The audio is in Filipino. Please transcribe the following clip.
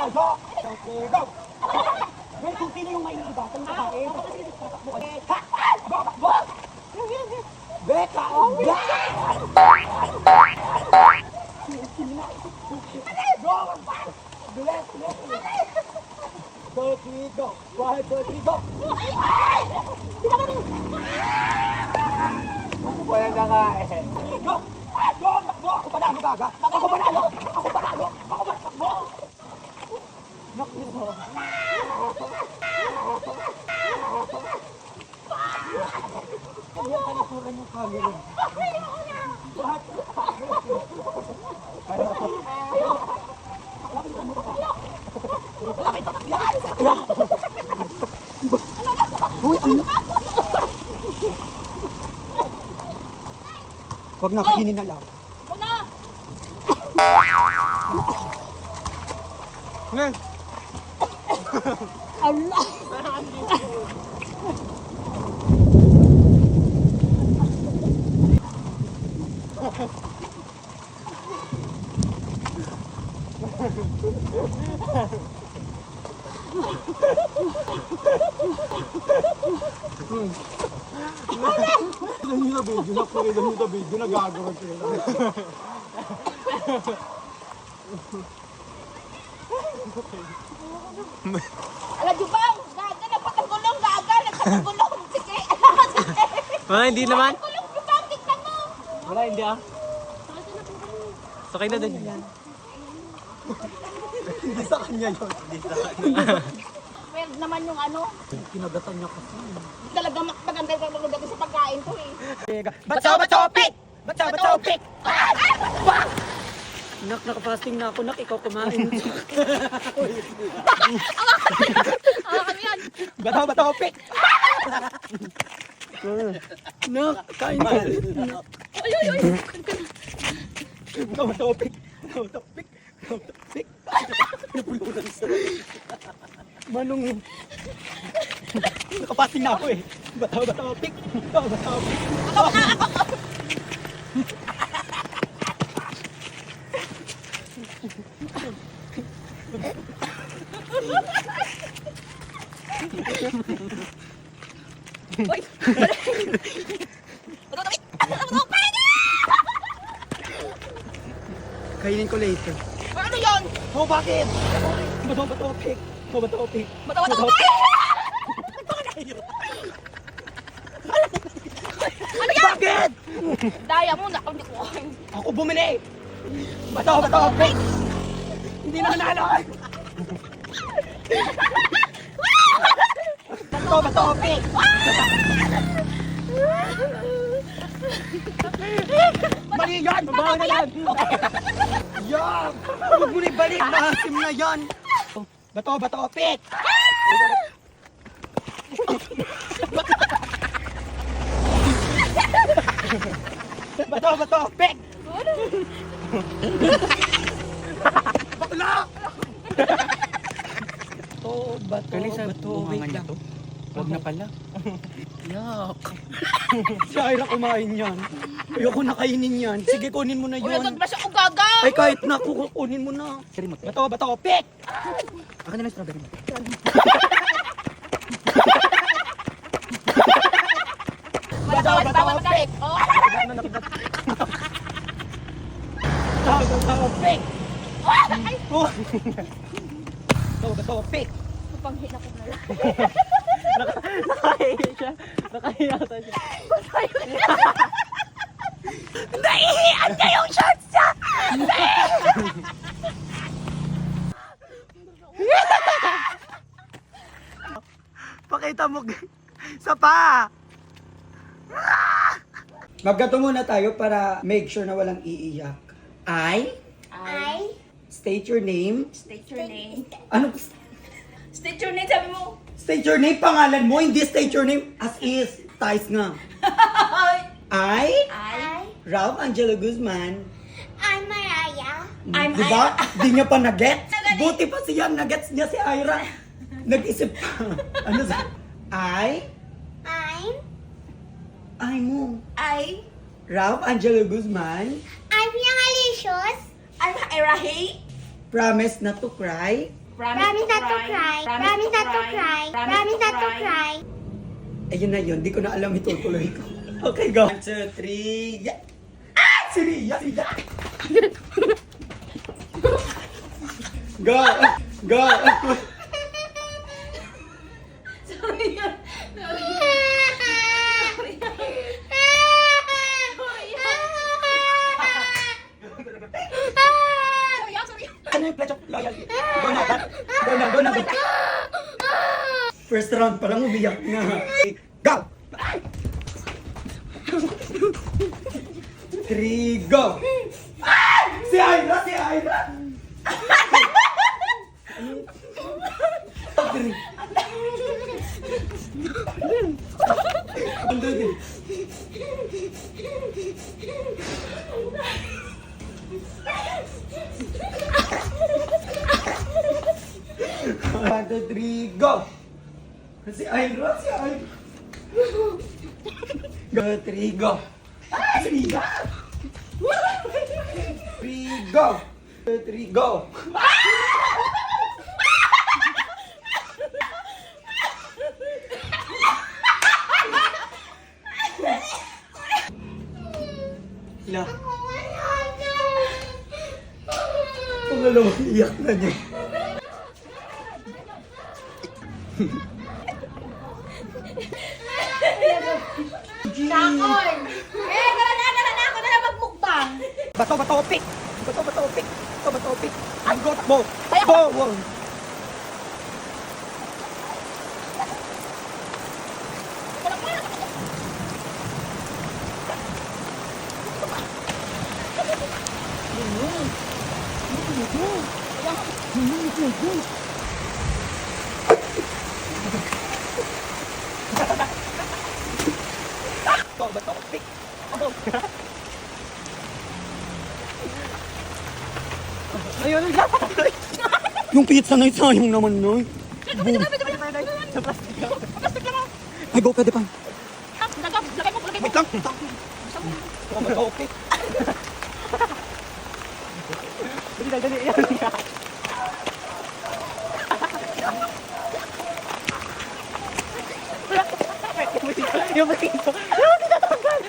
Go! Okay, go! Well, kung sino yung may ibatang babae, tatakbo kayo. Go! Go! Beka! Go! Bilis! Bilis! 3, go! 5, 4, 3, go! Wala na nga eh. Go! Go! Takbo! Ako panalo gaga! Ako panalo! Ako panalo! Ako panalo! Nakbo mo! Kanya kanasuran yung camera. Lahat! Huwag na, kinin na lang. Huwag na! Ngayon! Allah! Nakita nyo sa video, nagagawa sila. Ala, Jubang! Gaga! Nagpatagulong! Gaga! Nagpatagulong! Sige! Wala, hindi naman. Nagpatagulong! Jubang! Tignan mo! Wala, hindi ah. Sakay na din. Hindi sa kanya yun. Weird naman yung ano. Kinagatan niya kasi. Talaga maganda sa pagkain to eh. Batsaw! Batsaw! Pick! Batsaw! Batsaw! Pick! Nak, nakapasting na ako. Nak, ikaw kumain. Hawakan mo yan! Batsaw! Batsaw! Pick! Nak, kain ka. Uy, uy, uy! Batsaw! Batsaw! Pick! Batsaw! Batsaw! Pick! Batsaw! Batsaw! Pick! Manong... Nakapasing na ako eh. Batsaw! Batsaw! Pick! Batsaw! Batsaw! Pick! Uy! Kainin ko later. Ano yun? Oh, bakit? Batsaw! Batsaw! Pick! Batsaw! Batsaw! Pick! Matawa-tawa pa! Ano yan? Bakit? Daya mo na. Hindi ko. Ako bumili! Batsaw! Batsaw! Pick! Hindi na nanalo! Batsaw! Batsaw! Pick! Mali yan! Babaw na yan! Yan! Huwag mo na ibalik! Maasim na yan! Bato! Bato! Pick! Bato! Bato! Pick! Bakla! Bato! Bato! Galing sa Bato! bunga Wait niya lang. to. Huwag na pala. Yuck. Si Ira kumain yan. Ayoko na kainin yan. Sige, kunin mo na Uy, yun. nagdaglas ako gaga! Ay, kahit na, kukunin mo na. Bato! Bato! Pick! Akin na lang strawberry mo. Matawa, Batawa, pick! Oh! Bato! Pick! Ay! Bato! Pick! Panghin ako na lang. Nakahiya siya. Nakahiyata siya. Naihiyan niya yung shorts niya! Pakita mo sa pa. Maggato muna tayo para make sure na walang iiyak. I state your name. State your name. Ano? State your name, sabi mo. State your name, pangalan mo, hindi state your name as is. Tais nga. I, Ralph Angelo Guzman. I'm Mariah. I'm Diba? Di niya pa nag-gets. Nagali. Buti pa siya, nag-gets niya si Ira. Nag-isip pa. Ano sa... I mo. I, Ralph Angelo Guzman. I'm Young Alicious. I'm Irahe. Promise not to cry. Promise not to cry. Promise not to cry. Promise not to cry. Ayun na yun, di ko na alam itutuloy ko. Okay, go. 1, 2, 3, yeah! Ah! Si Ria! Si Ria! Go! Go! Sorry yan. Ano yung pledge of loyalty? Go na, Dad. Go na, go na. Go. First round pa lang umiyak na. Go! 3, go! Ah! Si Ira! Si Ira! Three. Ang dali. One, two, three, go! Si Ira, si Ira. Go, 3, go! Ah, si Ira! 3, go! 3, go! La. Pangalawang iyak na niya. Sakon! Eh, tara na ako na magmukbang. Bato, bato, pick! Bato, bato, pick! Bato, bato, pick! Ang got mo! Bo! Bato, bato, pick! Ayun, yung pizza na sayang naman, no? Ay, go, pwede pa. Lagay mo. Wait lang. Okay. Dali. Yung matito. Yung matito.